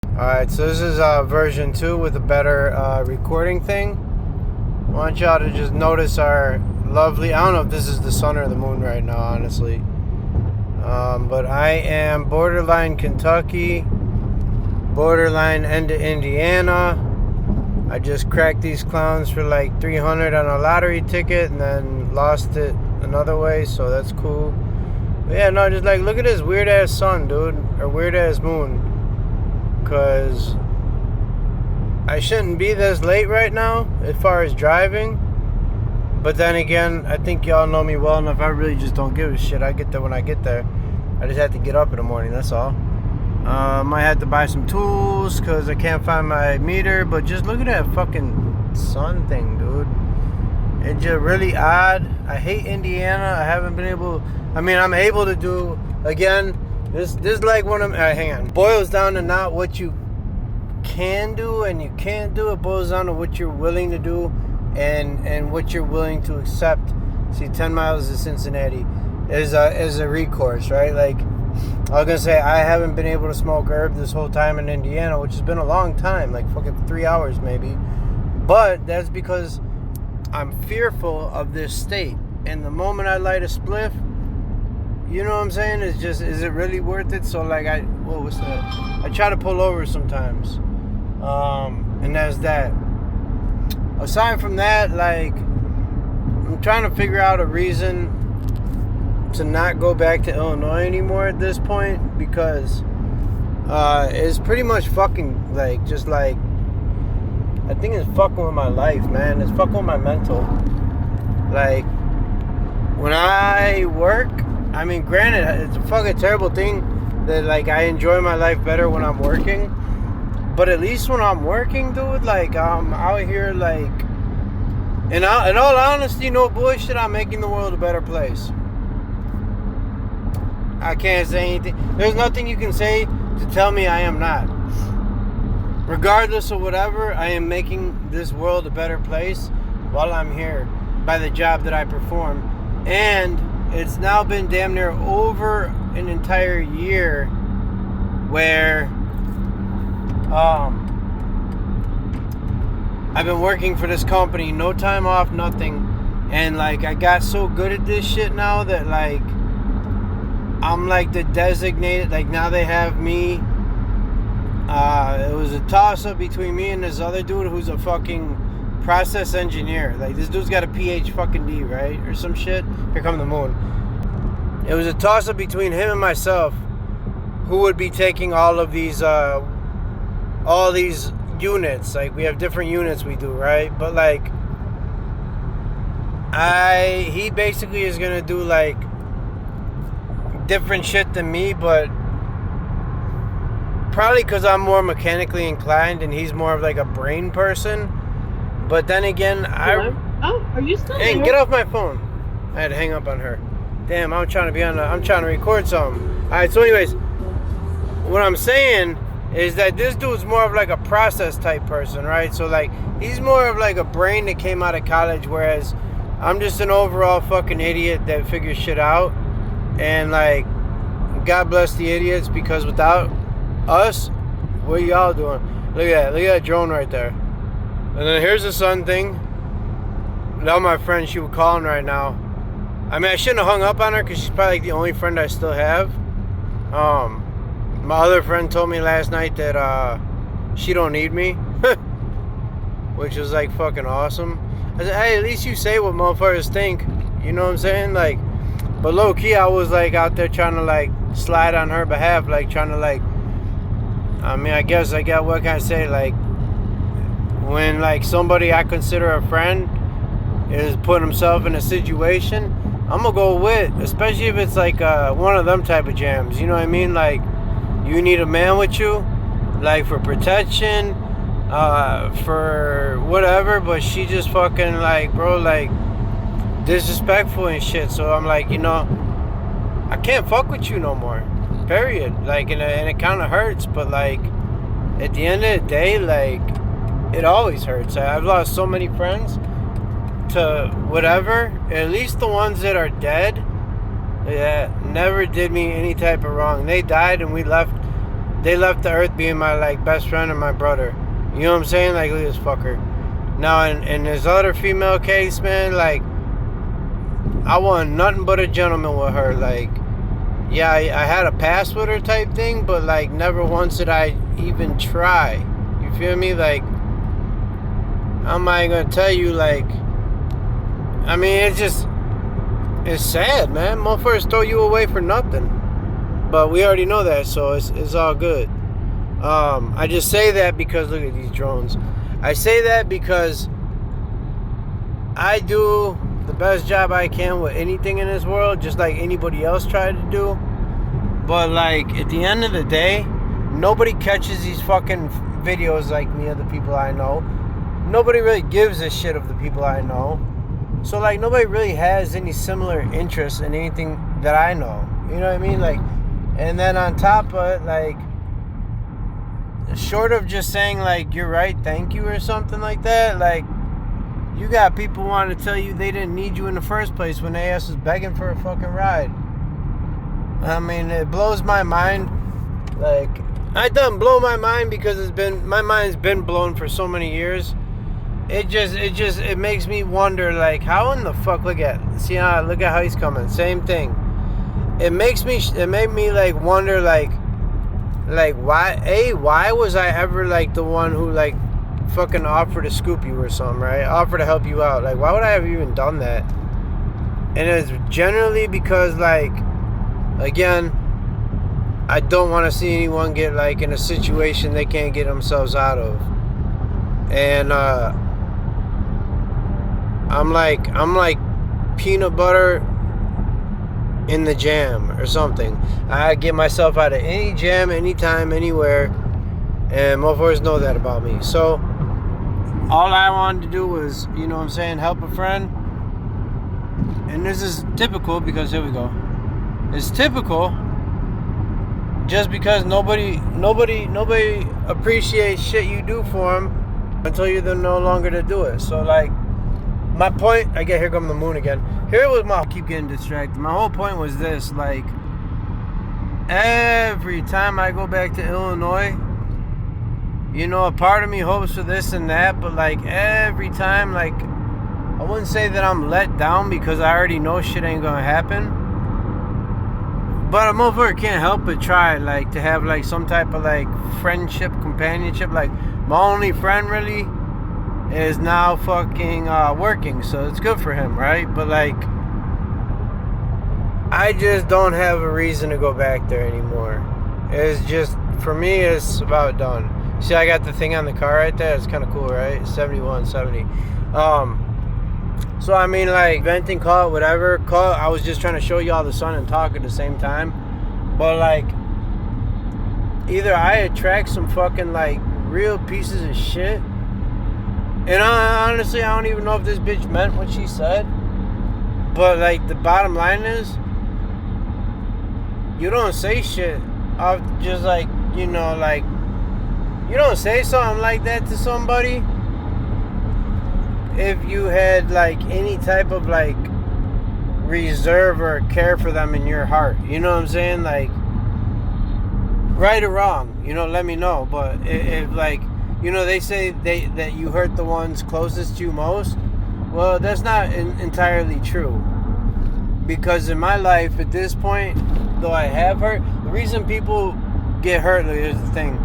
Alright, so this is version 2 with a better recording thing. I want y'all to just notice our lovely, I don't know if this is the sun or the moon right now, honestly. But I am borderline Kentucky, borderline end of Indiana. I just cracked these clowns for like $300 on a lottery ticket and then lost it another way, so that's cool. But yeah, no, just like look at this weird ass sun, dude, or weird ass moon. Because I shouldn't be this late right now as far as driving. But then again, I think y'all know me well enough. I really just don't give a shit. I get there when I get there. I just have to get up in the morning, that's all. Might have to buy some tools because I can't find my meter. But just look at that fucking sun thing, dude. It's just really odd. I hate Indiana. I haven't been able... I'm able to do... Again... This like one of hang on. Boils down to not what you can do and you can't do. It boils down to what you're willing to do and what you're willing to accept. See, 10 miles to Cincinnati is a recourse, right? Like I was gonna say, I haven't been able to smoke herb this whole time in Indiana, which has been a long time, like fucking 3 hours maybe. But that's because I'm fearful of this state. And the moment I light a spliff, you know what I'm saying? It's just, is it really worth it? So like what's that? I try to pull over sometimes. And that's that. Aside from that, like, I'm trying to figure out a reason to not go back to Illinois anymore at this point. Because it's pretty much fucking, like, just like, I think it's fucking with my life, man. It's fucking with my mental. Like, when I work... granted, it's a fucking terrible thing that, like, I enjoy my life better when I'm working. But at least when I'm working, dude, like, I'm out here, like... in all honesty, no bullshit, I'm making the world a better place. I can't say anything. There's nothing you can say to tell me I am not. Regardless of whatever, I am making this world a better place while I'm here by the job that I perform. And... it's now been damn near over an entire year where I've been working for this company, no time off, nothing. And like I got so good at this shit now that like I'm like the designated, like now they have me. It was a toss up between me and this other dude who's a fucking process engineer. Like this dude's got a PhD fucking D, right? Or some shit. Here come the moon. It was a toss up between him and myself who would be taking all these units. Like we have different units we do, right? But like he basically is gonna do like different shit than me, but probably because I'm more mechanically inclined and he's more of like a brain person. But then again, are you still Hey, there? get off my phone. I had to hang up on her. Damn, I'm trying to record something. Alright, so anyways, what I'm saying is that this dude's more of like a process type person, right? So like, he's more of like a brain that came out of college, whereas I'm just an overall fucking idiot that figures shit out. And like, God bless the idiots, because without us, what are y'all doing? Look at that drone right there. And then here's the sun thing. Now my friend, she was calling right now. I shouldn't have hung up on her because she's probably like the only friend I still have. My other friend told me last night that she don't need me. Which was like fucking awesome. I said, hey, at least you say what motherfuckers think. You know what I'm saying? Like, but low key, I was like out there trying to like slide on her behalf. Like trying to like, I guess I got, what can I say? Like, when like somebody I consider a friend is putting himself in a situation, I'm gonna go with, especially if it's like one of them type of jams, you know what I mean? Like, you need a man with you, like for protection, for whatever, but she just fucking like, bro, like disrespectful and shit. So I'm like, you know, I can't fuck with you no more, period. Like, and it kind of hurts, but like at the end of the day, like, it always hurts. I've lost so many friends to whatever, at least the ones that are dead, that never did me any type of wrong. They died and we left they left the earth being my like best friend and my brother. You know what I'm saying? Like, look at this fucker. Now, in this other female case, man, like, I want nothing but a gentleman with her. Like, yeah, I had a pass with her type thing, but like, never once did I even try. You feel me? Like, how am I gonna tell you? Like, I mean, it's sad, man. Motherfuckers throw you away for nothing. But we already know that, so it's all good. I just say that because look at these drones. I say that because I do the best job I can with anything in this world, just like anybody else tried to do. But like at the end of the day, nobody catches these fucking videos like me of the people I know. Nobody really gives a shit of the people I know. So like nobody really has any similar interests in anything that I know. You know what I mean? Like, and then on top of it, like, short of just saying like you're right, thank you or something like that, like, you got people wanting to tell you they didn't need you in the first place when they ass was begging for a fucking ride. I mean, it blows my mind. Like, I done blow my mind because my mind's been blown for so many years. It makes me wonder, like, how in the fuck, look at how he's coming, same thing. It made me like wonder, like why was I ever like the one who like fucking offered to scoop you or something, right? Offer to help you out. Like, why would I have even done that? And it's generally because, like, again, I don't want to see anyone get like in a situation they can't get themselves out of. And I'm like peanut butter in the jam or something. I get myself out of any jam, anytime, anywhere, and motherfuckers know that about me. So all I wanted to do was, you know what I'm saying, help a friend. And this is typical because here we go. It's typical just because nobody appreciates shit you do for them until you're no longer to do it. So like, my point, here comes the moon again. I keep getting distracted. My whole point was this, like, every time I go back to Illinois, you know, a part of me hopes for this and that, but like every time, like, I wouldn't say that I'm let down because I already know shit ain't gonna happen, but a motherfucker can't help but try, like, to have like some type of like friendship, companionship. Like, my only friend really is now fucking working, so it's good for him, right? But like, I just don't have a reason to go back there anymore. It's just, for me, it's about done. See, I got the thing on the car right there. It's kind of cool, right? 7170. So I mean, like, venting, call it whatever. I was just trying to show y'all the sun and talk at the same time. But like, either I attract some fucking like real pieces of shit. And honestly, I don't even know if this bitch meant what she said. But like, the bottom line is, you don't say shit off just like, you know, like, you don't say something like that to somebody if you had like any type of like reserve or care for them in your heart. You know what I'm saying? Like, right or wrong, you know, let me know. But if like, you know, they say that you hurt the ones closest to you most. Well, that's not entirely true. Because in my life, at this point, though I have hurt, the reason people get hurt, here's the thing.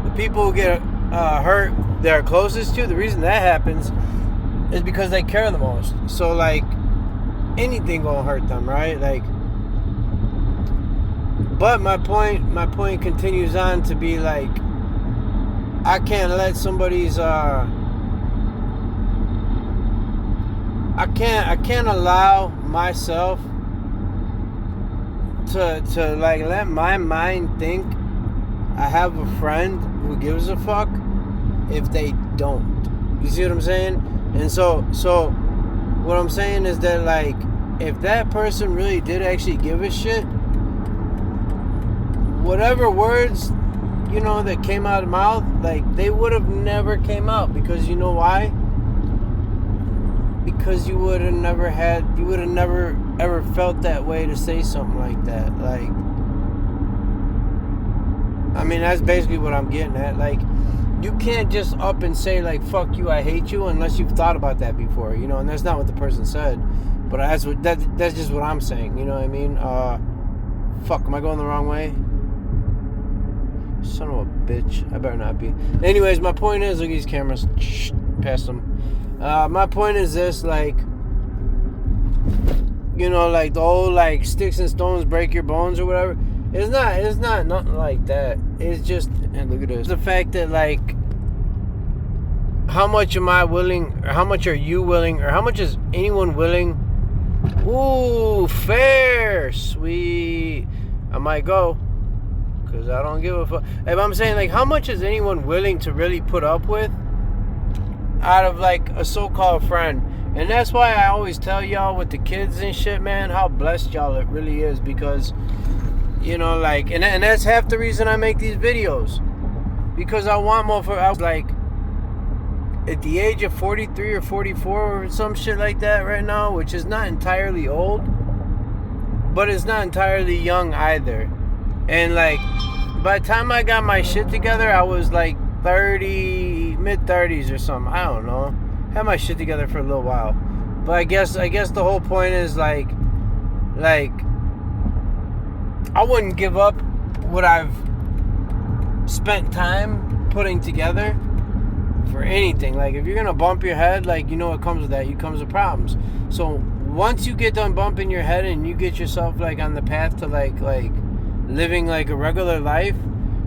The people who get hurt that are closest to you, the reason that happens is because they care the most. So, like, anything gonna hurt them, right? Like, but my point continues on to be like, I can't let somebody's I can't allow myself to like let my mind think I have a friend who gives a fuck if they don't. You see what I'm saying? And so what I'm saying is that, like, if that person really did actually give a shit, whatever words, you know, that came out of mouth, like, they would have never came out. Because you know why? Because you would have never ever felt that way to say something like that. Like, I mean, that's basically what I'm getting at. Like, you can't just up and say, like, fuck you, I hate you, unless you've thought about that before, you know, and that's not what the person said. But that's just what I'm saying, you know what I mean? Fuck, am I going the wrong way? Son of a bitch. I better not be. Anyways, my point is, look at these cameras. Shh, past them. My point is this, like, you know, like the old, like, sticks and stones break your bones or whatever. It's not nothing like that. It's just, and look at this. The fact that, like, how much am I willing, or how much are you willing, or how much is anyone willing? Ooh, fair, sweet. I might go, because I don't give a fuck. If I'm saying, like, how much is anyone willing to really put up with out of, like, a so-called friend? And that's why I always tell y'all with the kids and shit, man, how blessed y'all it really is, because, you know, like, and that's half the reason I make these videos, because I want more for, I was like, at the age of 43 or 44 or some shit like that right now, which is not entirely old, but it's not entirely young either. And, like, by the time I got my shit together, I was like 30, mid-30s or something. I don't know. Had my shit together for a little while. But I guess the whole point is, like I wouldn't give up what I've spent time putting together for anything. Like, if you're gonna bump your head, like, you know what comes with that. You comes with problems. So once you get done bumping your head and you get yourself, like, on the path to like living like a regular life,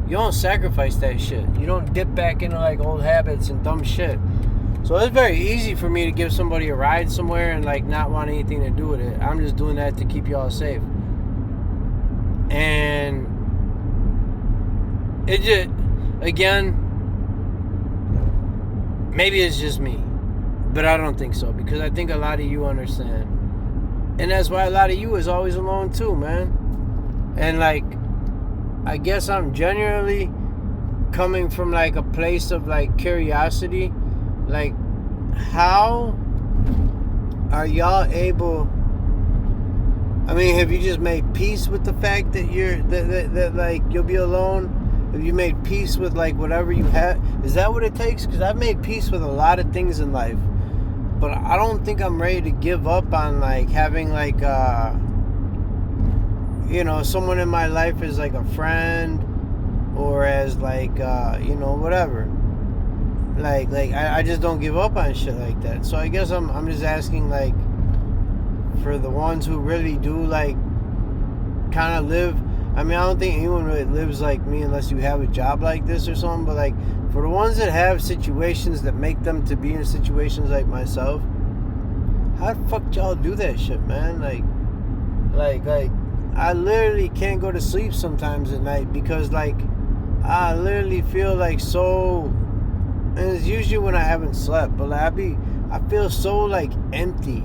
you don't sacrifice that shit. You don't dip back into, like, old habits and dumb shit. So it's very easy for me to give somebody a ride somewhere and, like, not want anything to do with it. I'm just doing that to keep y'all safe. And it just, again, maybe it's just me, but I don't think so, because I think a lot of you understand. And that's why a lot of you is always alone too, man. And, like, I guess I'm genuinely coming from, like, a place of, like, curiosity. Like, how are y'all able, I mean, have you just made peace with the fact that that like, you'll be alone? Have you made peace with, like, whatever you have? Is that what it takes? Because I've made peace with a lot of things in life, but I don't think I'm ready to give up on, like, having, like, you know, someone in my life as, like, a friend, or as, like, you know, whatever. Like I just don't give up on shit like that. So I guess I'm just asking, like, for the ones who really do, like, kind of live. I mean, I don't think anyone really lives like me unless you have a job like this or something. But, like, for the ones that have situations that make them to be in situations like myself, how the fuck y'all do that shit, man? Like I literally can't go to sleep sometimes at night because, like, I literally feel like so. And it's usually when I haven't slept, but, like, I feel so, like, empty.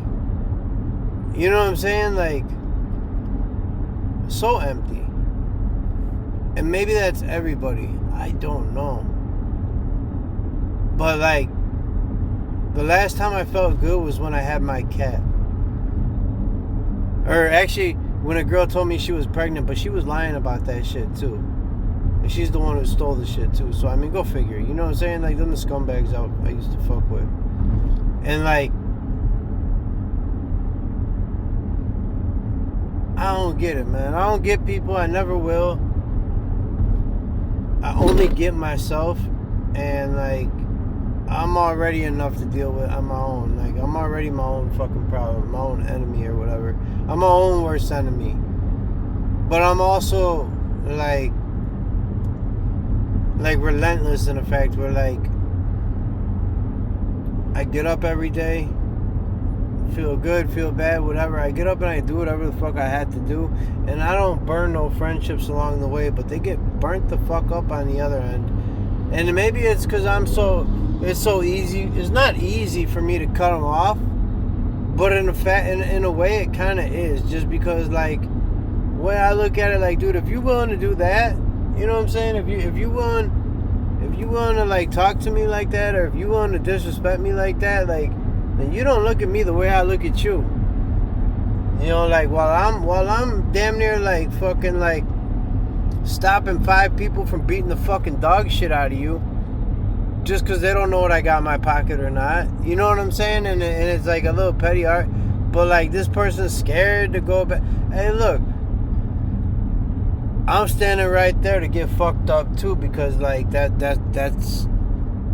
You know what I'm saying? Like, so empty. And maybe that's everybody. I don't know. But, like, the last time I felt good was when I had my cat. Or actually, when a girl told me she was pregnant, but she was lying about that shit too. And she's the one who stole the shit too. So, I mean, go figure. You know what I'm saying? Like, them the scumbags I used to fuck with. And, like, I don't get it, man. I don't get people. I never will. I only get myself. And, like, I'm already enough to deal with on my own. Like, I'm already my own fucking problem, my own enemy or whatever. I'm my own worst enemy. But I'm also, like relentless in the fact where, like, I get up every day, feel good, feel bad, whatever. I get up and I do whatever the fuck I had to do. And I don't burn no friendships along the way, but they get burnt the fuck up on the other end. And maybe it's because it's so easy. It's not easy for me to cut them off, but in a way it kind of is, just because, like, the way I look at it, like, dude, if you're willing to do that, you know what I'm saying? If you willing to, like, talk to me like that, or if you willing to disrespect me like that, like, then you don't look at me the way I look at you. You know, like, while I'm damn near, like, fucking, like, stopping 5 people from beating the fucking dog shit out of you just because they don't know what I got in my pocket or not. You know what I'm saying? And it's like a little petty art. But like this person's scared to go back. Hey, look. I'm standing right there to get fucked up too, because like that's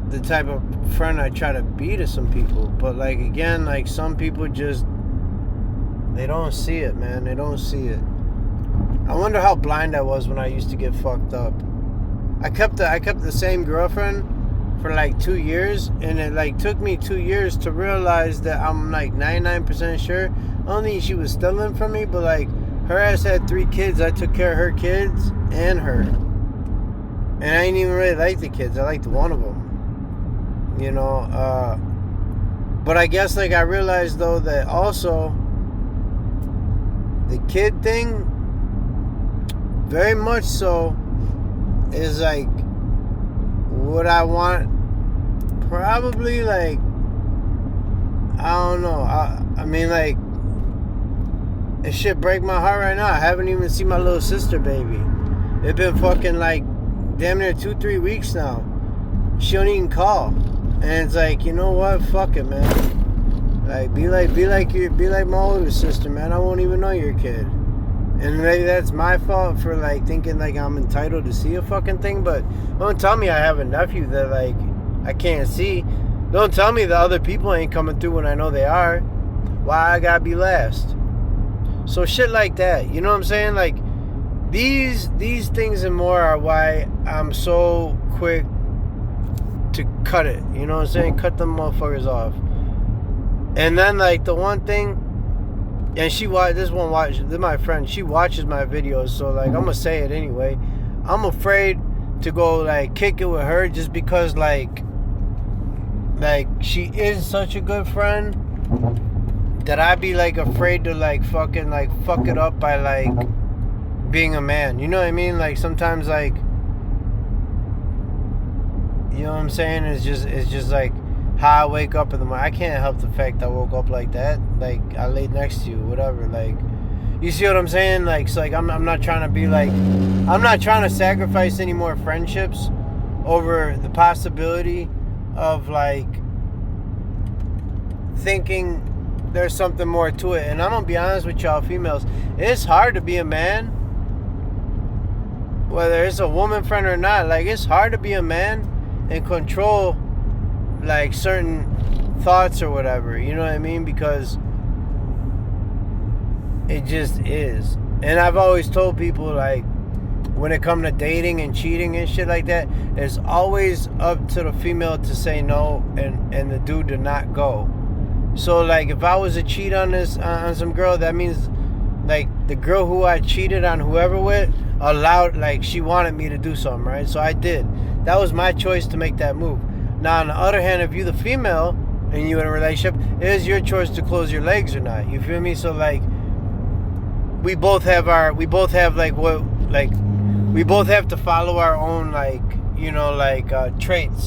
the type of friend I try to be to some people. But like again, like some people just they don't see it, man. They don't see it. I wonder how blind I was when I used to get fucked up. I kept the same girlfriend for like 2 years, and it like took me 2 years to realize that I'm like 99% sure. I don't think she was stealing from me, but like her ass had 3 kids. I took care of her kids and her. And I didn't even really like the kids. I liked one of them. You know, but I guess like I realized though that also the kid thing, very much so, is like what I want. Probably like, I don't know. I mean like, it shit break my heart right now. I haven't even seen my little sister baby. It's been fucking like damn near 2-3 weeks now. She don't even call. And it's like, you know what? Fuck it, man. Like be like my older sister, man. I won't even know your kid. And maybe that's my fault for like thinking like I'm entitled to see a fucking thing, but don't tell me I have a nephew that like I can't see. Don't tell me the other people ain't coming through when I know they are. Why I gotta be last? So shit like that, you know what I'm saying? Like these things and more are why I'm so quick to cut it. You know what I'm saying? Cut them motherfuckers off. And then like the one thing, and this is my friend. She watches my videos, so like I'm gonna say it anyway. I'm afraid to go like kick it with her just because like she is such a good friend that I'd be like afraid to like fucking like fuck it up by like being a man. You know what I mean? Like sometimes like, you know what I'm saying? It's just like how I wake up in the morning. I can't help the fact I woke up like that. Like I laid next to you, whatever. Like, you see what I'm saying? Like, it's like I'm not trying to be like, I'm not trying to sacrifice any more friendships over the possibility of like thinking there's something more to it. And I'm gonna be honest with y'all females, it's hard to be a man, whether it's a woman friend or not. Like it's hard to be a man and control like certain thoughts or whatever, you know what I mean? Because it just is. And I've always told people like when it comes to dating and cheating and shit like that, it's always up to the female to say no and the dude to not go. So like if I was to cheat on some girl, that means like the girl who I cheated on whoever with allowed, like she wanted me to do something, right? So I did. That was my choice to make that move. Now on the other hand, if you the female and you in a relationship, it is your choice to close your legs or not. You feel me? So like we both have to follow our own like, you know, like traits.